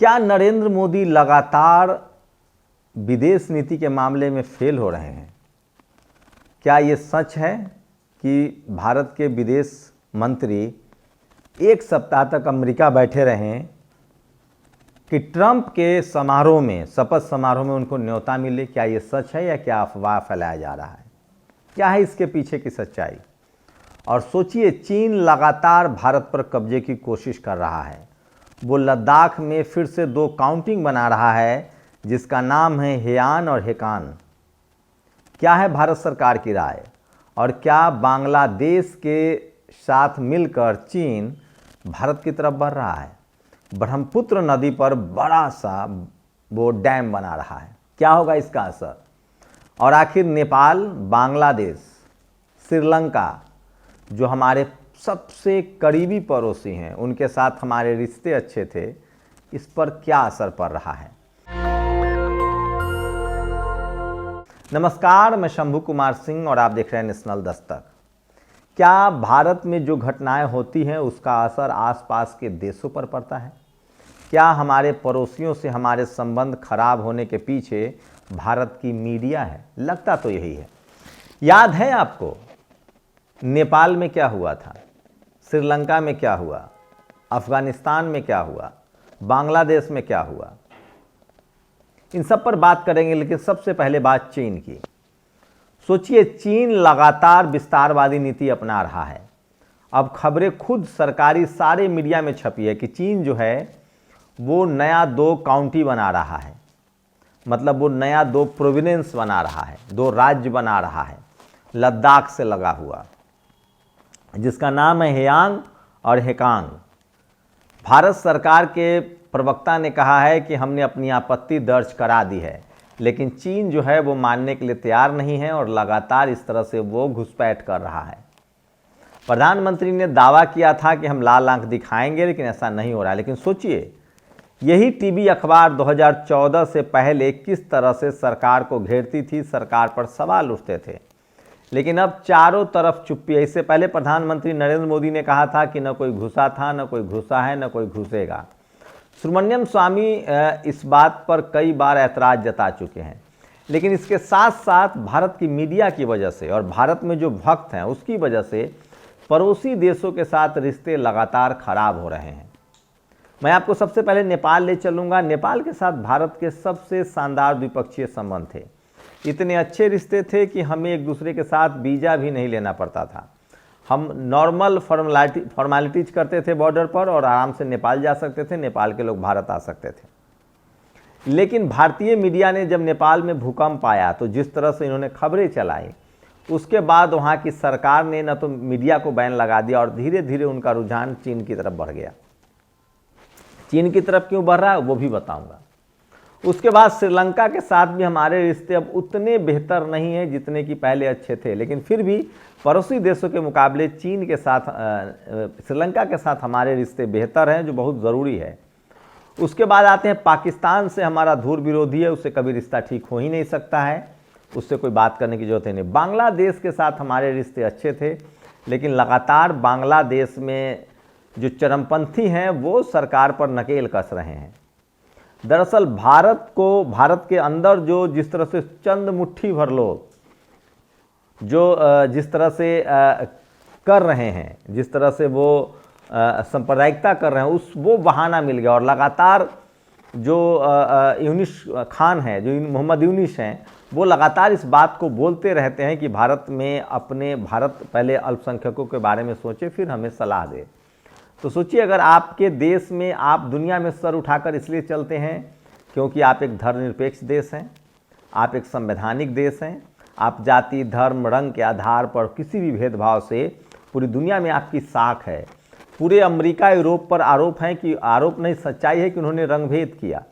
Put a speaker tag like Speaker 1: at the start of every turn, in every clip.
Speaker 1: क्या नरेंद्र मोदी लगातार विदेश नीति के मामले में फेल हो रहे हैं? क्या ये सच है कि भारत के विदेश मंत्री एक सप्ताह तक अमेरिका बैठे रहे कि ट्रंप के समारोह में, शपथ समारोह में उनको न्योता मिले? क्या ये सच है या क्या अफवाह फैलाया जा रहा है? क्या है इसके पीछे की सच्चाई? और सोचिए, चीन लगातार भारत पर कब्जे की कोशिश कर रहा है। वो लद्दाख में फिर से 2 काउंटिंग बना रहा है जिसका नाम है हेयान और हेकान। क्या है भारत सरकार की राय? और क्या बांग्लादेश के साथ मिलकर चीन भारत की तरफ बढ़ रहा है? ब्रह्मपुत्र नदी पर बड़ा सा वो डैम बना रहा है। क्या होगा इसका असर? और आखिर नेपाल, बांग्लादेश, श्रीलंका जो हमारे सबसे करीबी पड़ोसी हैं, उनके साथ हमारे रिश्ते अच्छे थे, इस पर क्या असर पड़ रहा है? नमस्कार, मैं शंभू कुमार सिंह और आप देख रहे हैं नेशनल दस्तक। क्या भारत में जो घटनाएं होती हैं उसका असर आसपास के देशों पर पड़ता है? क्या हमारे पड़ोसियों से हमारे संबंध खराब होने के पीछे भारत की मीडिया है? लगता तो यही है। याद है आपको नेपाल में क्या हुआ था, श्रीलंका में क्या हुआ, अफगानिस्तान में क्या हुआ, बांग्लादेश में क्या हुआ? इन सब पर बात करेंगे, लेकिन सबसे पहले बात चीन की। सोचिए, चीन लगातार विस्तारवादी नीति अपना रहा है। अब खबरें खुद सरकारी सारे मीडिया में छपी है कि चीन जो है वो नया 2 काउंटी बना रहा है, मतलब वो नया 2 प्रोविनेंस बना रहा है, 2 राज्य बना रहा है लद्दाख से लगा हुआ, जिसका नाम है हेयांग और हेकांग। भारत सरकार के प्रवक्ता ने कहा है कि हमने अपनी आपत्ति दर्ज करा दी है, लेकिन चीन जो है वो मानने के लिए तैयार नहीं है और लगातार इस तरह से वो घुसपैठ कर रहा है। प्रधानमंत्री ने दावा किया था कि हम लाल आंख दिखाएंगे, लेकिन ऐसा नहीं हो रहा है। लेकिन सोचिए, यही टीवी अखबार 2014 से पहले किस तरह से सरकार को घेरती थी, सरकार पर सवाल उठते थे, लेकिन अब चारों तरफ चुप्पी है। इससे पहले प्रधानमंत्री नरेंद्र मोदी ने कहा था कि न कोई घुसा था, न कोई घुसा है, न कोई घुसेगा। सुब्रमण्यम स्वामी इस बात पर कई बार ऐतराज़ जता चुके हैं, लेकिन इसके साथ साथ भारत की मीडिया की वजह से और भारत में जो भक्त हैं उसकी वजह से पड़ोसी देशों के साथ रिश्ते लगातार खराब हो रहे हैं। मैं आपको सबसे पहले नेपाल ले चलूँगा। नेपाल के साथ भारत के सबसे शानदार द्विपक्षीय संबंध थे। इतने अच्छे रिश्ते थे कि हमें एक दूसरे के साथ वीज़ा भी नहीं लेना पड़ता था। हम नॉर्मल फॉर्मेलिटीज करते थे बॉर्डर पर और आराम से नेपाल जा सकते थे, नेपाल के लोग भारत आ सकते थे। लेकिन भारतीय मीडिया ने जब नेपाल में भूकंप आया तो जिस तरह से इन्होंने खबरें चलाई, उसके बाद वहाँ की सरकार ने न तो मीडिया को बैन लगा दिया और धीरे धीरे उनका रुझान चीन की तरफ बढ़ गया। चीन की तरफ क्यों बढ़ रहा है वो भी बताऊँगा। उसके बाद श्रीलंका के साथ भी हमारे रिश्ते अब उतने बेहतर नहीं हैं जितने कि पहले अच्छे थे, लेकिन फिर भी पड़ोसी देशों के मुकाबले चीन के साथ, श्रीलंका के साथ हमारे रिश्ते बेहतर हैं, जो बहुत ज़रूरी है। उसके बाद आते हैं पाकिस्तान से हमारा धुर विरोधी है, उससे कभी रिश्ता ठीक हो ही नहीं सकता है, उससे कोई बात करने की जरूरत ही नहीं। बांग्लादेश के साथ हमारे रिश्ते अच्छे थे, लेकिन लगातार बांग्लादेश में जो चरमपंथी हैं वो सरकार पर नकेल कस रहे हैं। दरअसल भारत के अंदर जो जिस तरह से चंद मुट्ठी भर लोग जो जिस तरह से कर रहे हैं, जिस तरह से वो सांप्रदायिकता कर रहे हैं, वो बहाना मिल गया। और लगातार जो यूनिस खान है, जो मोहम्मद यूनिस हैं, वो लगातार इस बात को बोलते रहते हैं कि भारत पहले अल्पसंख्यकों के बारे में सोचे, फिर हमें सलाह दे। तो सोचिए, अगर आपके देश में आप दुनिया में सर उठाकर इसलिए चलते हैं क्योंकि आप एक धर्मनिरपेक्ष देश हैं, आप एक संवैधानिक देश हैं, आप जाति, धर्म, रंग के आधार पर किसी भी भेदभाव से पूरी दुनिया में आपकी साख है। पूरे अमेरिका, यूरोप पर आरोप नहीं, सच्चाई है कि उन्होंने रंगभेद किया।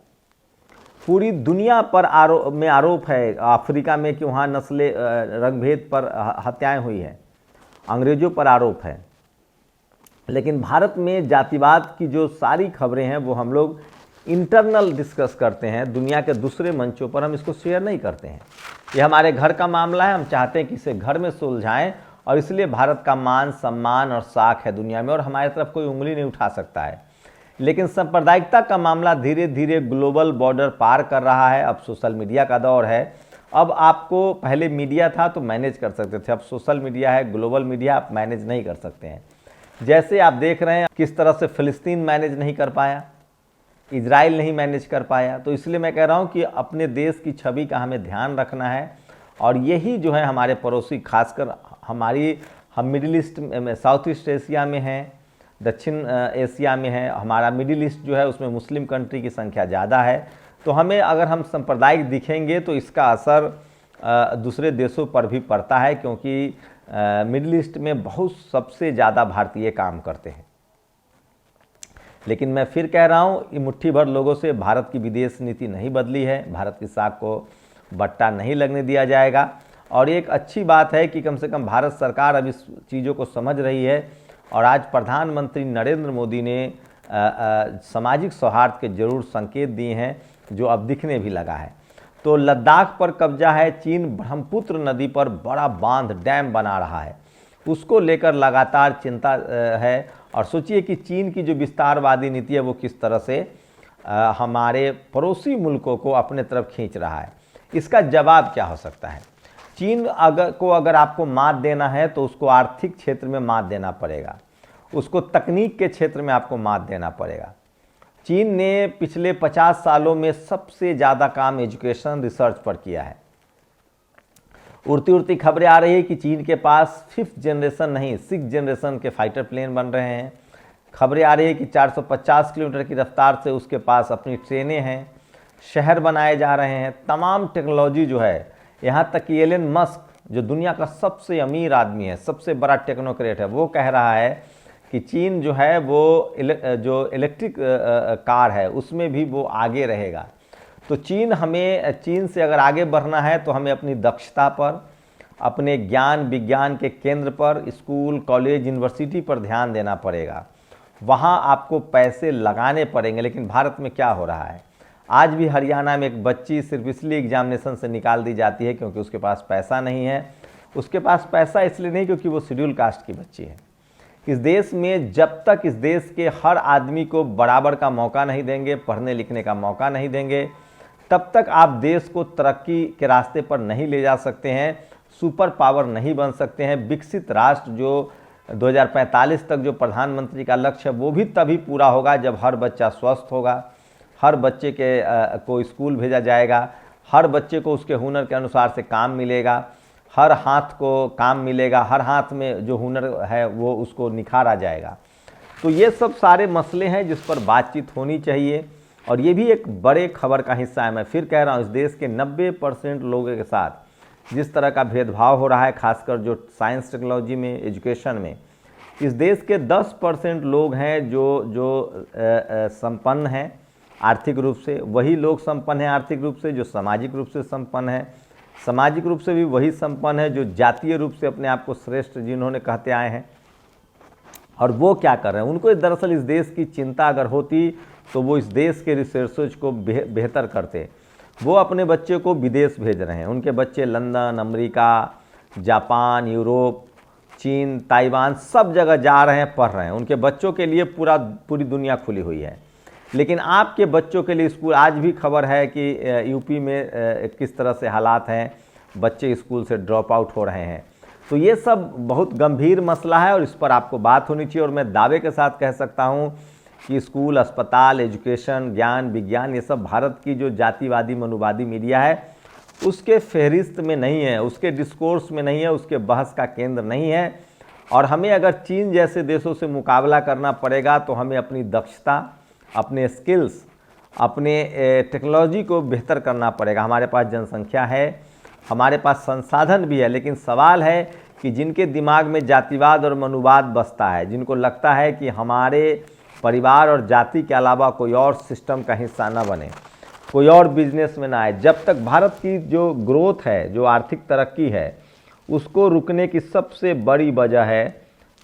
Speaker 1: पूरी दुनिया पर आरोप है, अफ्रीका में कि वहाँ नस्लें रंगभेद पर हत्याएं हुई हैं, अंग्रेजों पर आरोप है। लेकिन भारत में जातिवाद की जो सारी खबरें हैं वो हम लोग इंटरनल डिस्कस करते हैं, दुनिया के दूसरे मंचों पर हम इसको शेयर नहीं करते हैं। ये हमारे घर का मामला है, हम चाहते हैं कि इसे घर में सुलझाएं, और इसलिए भारत का मान सम्मान और साख है दुनिया में, और हमारी तरफ कोई उंगली नहीं उठा सकता है। लेकिन सांप्रदायिकता का मामला धीरे धीरे ग्लोबल बॉर्डर पार कर रहा है। अब सोशल मीडिया का दौर है। अब आपको, पहले मीडिया था तो मैनेज कर सकते थे, अब सोशल मीडिया है, ग्लोबल मीडिया, आप मैनेज नहीं कर सकते हैं। जैसे आप देख रहे हैं किस तरह से फ़िलिस्तीन मैनेज नहीं कर पाया, इजराइल नहीं मैनेज कर पाया। तो इसलिए मैं कह रहा हूँ कि अपने देश की छवि का हमें ध्यान रखना है। और यही जो है हमारे पड़ोसी, खासकर हम मिडिल ईस्ट में, साउथ ईस्ट एशिया में हैं, दक्षिण एशिया में है, हमारा मिडिल ईस्ट जो है उसमें मुस्लिम कंट्री की संख्या ज़्यादा है। तो हमें, अगर हम सांप्रदायिक दिखेंगे तो इसका असर दूसरे देशों पर भी पड़ता है, क्योंकि मिडिल ईस्ट में बहुत सबसे ज़्यादा भारतीय काम करते हैं। लेकिन मैं फिर कह रहा हूँ, ये मुट्ठी भर लोगों से भारत की विदेश नीति नहीं बदली है। भारत की साख को बट्टा नहीं लगने दिया जाएगा। और एक अच्छी बात है कि कम से कम भारत सरकार अब इस चीज़ों को समझ रही है। और आज प्रधानमंत्री नरेंद्र मोदी ने सामाजिक सौहार्द के जरूर संकेत दिए हैं, जो अब दिखने भी लगा है। तो लद्दाख पर कब्जा है। चीन ब्रह्मपुत्र नदी पर बड़ा बांध, डैम बना रहा है, उसको लेकर लगातार चिंता है। और सोचिए कि चीन की जो विस्तारवादी नीति है वो किस तरह से हमारे पड़ोसी मुल्कों को अपने तरफ खींच रहा है। इसका जवाब क्या हो सकता है? चीन अगर आपको मात देना है तो उसको आर्थिक क्षेत्र में मात देना पड़ेगा, उसको तकनीक के क्षेत्र में आपको मात देना पड़ेगा। चीन ने पिछले 50 सालों में सबसे ज़्यादा काम एजुकेशन रिसर्च पर किया है। उड़ती उड़ती खबरें आ रही है कि चीन के पास 5th जनरेशन नहीं, 6th जनरेशन के फाइटर प्लेन बन रहे हैं। खबरें आ रही है कि 450 किलोमीटर की रफ्तार से उसके पास अपनी ट्रेनें हैं, शहर बनाए जा रहे हैं, तमाम टेक्नोलॉजी जो है। यहाँ तक कि एलन मस्क, जो दुनिया का सबसे अमीर आदमी है, सबसे बड़ा टेक्नोक्रेट है, वो कह रहा है कि चीन जो है वो जो इलेक्ट्रिक कार है उसमें भी वो आगे रहेगा। तो चीन से अगर आगे बढ़ना है तो हमें अपनी दक्षता पर, अपने ज्ञान विज्ञान के केंद्र पर, स्कूल कॉलेज यूनिवर्सिटी पर ध्यान देना पड़ेगा। वहाँ आपको पैसे लगाने पड़ेंगे। लेकिन भारत में क्या हो रहा है? आज भी हरियाणा में एक बच्ची सिर्फ इसलिए एग्जामिनेशन से निकाल दी जाती है क्योंकि उसके पास पैसा नहीं है। उसके पास पैसा इसलिए नहीं क्योंकि वो शेड्यूल कास्ट की बच्ची है। इस देश में जब तक इस देश के हर आदमी को बराबर का मौका नहीं देंगे, पढ़ने लिखने का मौका नहीं देंगे, तब तक आप देश को तरक्की के रास्ते पर नहीं ले जा सकते हैं, सुपर पावर नहीं बन सकते हैं। विकसित राष्ट्र जो 2045 तक जो प्रधानमंत्री का लक्ष्य है वो भी तभी पूरा होगा जब हर बच्चा स्वस्थ होगा, हर बच्चे को स्कूल भेजा जाएगा, हर बच्चे को उसके हुनर के अनुसार से काम मिलेगा, हर हाथ को काम मिलेगा, हर हाथ में जो हुनर है वो उसको निखारा जाएगा। तो ये सब सारे मसले हैं जिस पर बातचीत होनी चाहिए। और ये भी एक बड़े खबर का हिस्सा है। मैं फिर कह रहा हूँ, इस देश के 90% लोगों के साथ जिस तरह का भेदभाव हो रहा है, खासकर जो साइंस टेक्नोलॉजी में, एजुकेशन में, इस देश के 10% लोग हैं जो संपन्न हैं आर्थिक रूप से। वही लोग संपन्न हैं आर्थिक रूप से जो सामाजिक रूप से संपन्न है। सामाजिक रूप से भी वही संपन्न है जो जातीय रूप से अपने आप को श्रेष्ठ जिन्होंने कहते आए हैं। और वो क्या कर रहे हैं? उनको दरअसल इस देश की चिंता अगर होती तो वो इस देश के रिसोर्सेज को बेहतर करते। वो अपने बच्चे को विदेश भेज रहे हैं। उनके बच्चे लंदन, अमेरिका, जापान, यूरोप, चीन, ताइवान सब जगह जा रहे हैं, पढ़ रहे हैं। उनके बच्चों के लिए पूरी दुनिया खुली हुई है। लेकिन आपके बच्चों के लिए स्कूल, आज भी खबर है कि यूपी में किस तरह से हालात हैं, बच्चे स्कूल से ड्रॉप आउट हो रहे हैं। तो ये सब बहुत गंभीर मसला है और इस पर आपको बात होनी चाहिए। और मैं दावे के साथ कह सकता हूँ कि स्कूल, अस्पताल, एजुकेशन, ज्ञान विज्ञान, ये सब भारत की जो जातिवादी मनुवादी मीडिया है उसके फहरिस्त में नहीं है, उसके डिस्कोर्स में नहीं है, उसके बहस का केंद्र नहीं है। और हमें अगर चीन जैसे देशों से मुकाबला करना पड़ेगा तो हमें अपनी दक्षता, अपने स्किल्स, अपने टेक्नोलॉजी को बेहतर करना पड़ेगा। हमारे पास जनसंख्या है, हमारे पास संसाधन भी है, लेकिन सवाल है कि जिनके दिमाग में जातिवाद और मनुवाद बसता है, जिनको लगता है कि हमारे परिवार और जाति के अलावा कोई और सिस्टम का हिस्सा न बने, कोई और बिजनेस में ना आए, जब तक भारत की जो ग्रोथ है, जो आर्थिक तरक्की है, उसको रुकने की सबसे बड़ी वजह है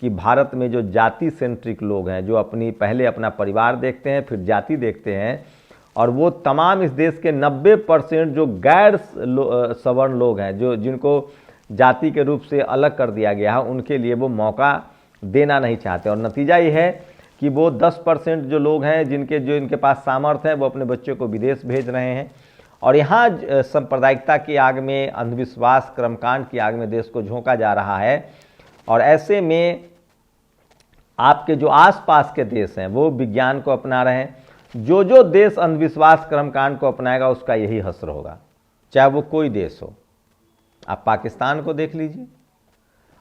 Speaker 1: कि भारत में जो जाति सेंट्रिक लोग हैं, जो पहले अपना परिवार देखते हैं, फिर जाति देखते हैं, और वो तमाम इस देश के 90% जो गैर सवर्ण लोग हैं, जिनको जाति के रूप से अलग कर दिया गया है, उनके लिए वो मौका देना नहीं चाहते। और नतीजा ये है कि कि वो 10% जो लोग हैं इनके पास सामर्थ्य है वो अपने बच्चों को विदेश भेज रहे हैं और यहाँ सांप्रदायिकता की आग में, अंधविश्वास, कर्मकांड की आग में देश को झोंका जा रहा है। और ऐसे में आपके जो आसपास के देश हैं वो विज्ञान को अपना रहे हैं। जो देश अंधविश्वास, कर्मकांड को अपनाएगा उसका यही हश्र होगा, चाहे वो कोई देश हो। आप पाकिस्तान को देख लीजिए,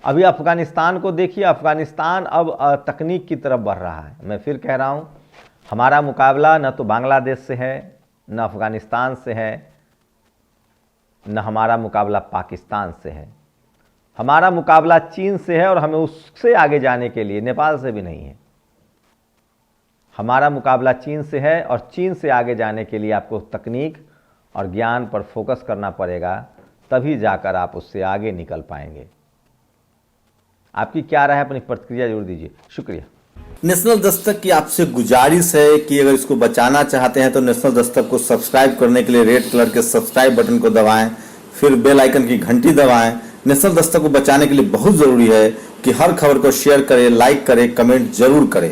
Speaker 1: अभी अफगानिस्तान को देखिए। अफगानिस्तान अब तकनीक की तरफ बढ़ रहा है। मैं फिर कह रहा हूँ, हमारा मुकाबला न तो बांग्लादेश से है, न अफगानिस्तान से है, न हमारा मुकाबला पाकिस्तान से है। हमारा मुकाबला चीन से है और हमें उससे आगे जाने के लिए नेपाल से भी नहीं है। हमारा मुकाबला चीन से है और चीन से आगे जाने के लिए आपको तकनीक और ज्ञान पर फोकस करना पड़ेगा, तभी जाकर आप उससे आगे निकल पाएंगे। आपकी क्या राय है, अपनी प्रतिक्रिया जरूर दीजिए। शुक्रिया।
Speaker 2: नेशनल दस्तक की आपसे गुजारिश है कि अगर इसको बचाना चाहते हैं तो नेशनल दस्तक को सब्सक्राइब करने के लिए रेड कलर के सब्सक्राइब बटन को दबाएं, फिर बेल आइकन की घंटी दबाएं। नेशनल दस्तक को बचाने के लिए बहुत जरूरी है कि हर खबर को शेयर करें, लाइक करें, कमेंट जरूर करें।